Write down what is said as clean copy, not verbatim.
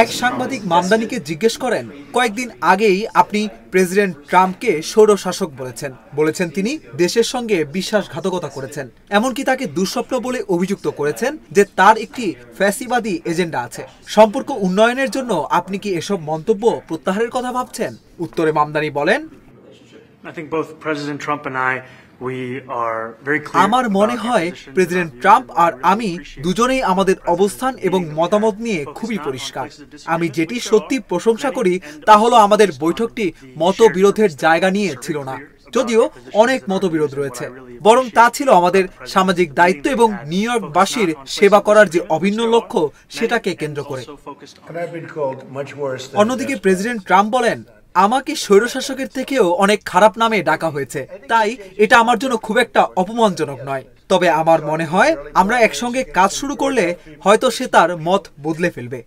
এক সাংবাদিক মামদানিকে জিজ্ঞেস করেন, কয়েকদিন আগেই আপনি প্রেসিডেন্ট ট্রাম্পকে স্বৈরশাসক বলেছেন তিনি দেশের সঙ্গে বিশ্বাসঘাতকতা করেছেন, এমনকি তাকে দুঃস্বপ্ন বলে অভিযুক্ত করেছেন যে তার একটি ফ্যাসিবাদী এজেন্ডা আছে। সম্পর্ক উন্নয়নের জন্য আপনি কি এসব মন্তব্য প্রত্যাহারের কথা ভাবছেন? উত্তরে মামদানি বলেন, আমার মনে হয় প্রেসিডেন্ট ট্রাম্প আর আমি দুজনেই আমাদের অবস্থান এবং মতামত নিয়ে খুবই পরিষ্কার। আমি যেটি সত্যি প্রশংসা করি তা হলো আমাদের বৈঠকটি মতবিরোধের জায়গা নিয়ে ছিল না, যদিও অনেক মতবিরোধ রয়েছে, বরং তা ছিল আমাদের সামাজিক দায়িত্ব এবং নিউ ইয়র্কবাসীর সেবা করার যে অভিন্ন লক্ষ্য সেটাকে কেন্দ্র করে। অন্যদিকে প্রেসিডেন্ট ট্রাম্প বলেন, আমাকে স্বৈরশাসকের থেকেও অনেক খারাপ নামে ডাকা হয়েছে, তাই এটা আমার জন্য খুব একটা অপমানজনক নয়। তবে আমার মনে হয় আমরা একসঙ্গে কাজ শুরু করলে হয়তো সে তার মত বদলে ফেলবে।